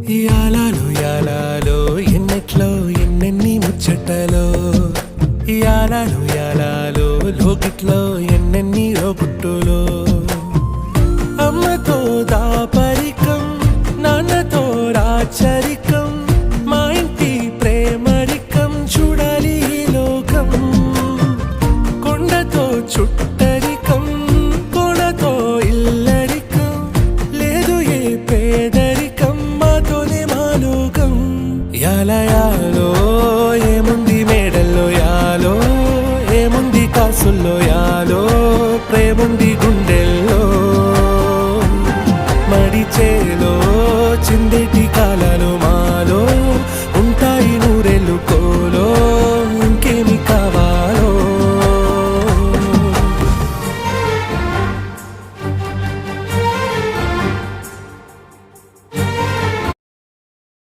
యాలాలో ఎన్నెట్లో ఎన్నెన్ని ముచ్చటలో యాలాలో లోకిట్లో ఎన్నెన్ని రోగుట్టులో అమ్మతో దాపరికం నాన్నతో రాచరికం మా ఇంటి ప్రేమరికం చూడాలి ఈ లోకం కొండతో చుట్టరికం కోణతో ఇల్లరికం లేదు ఏ పేదరికం మాతోనే మా లోకం యాలయా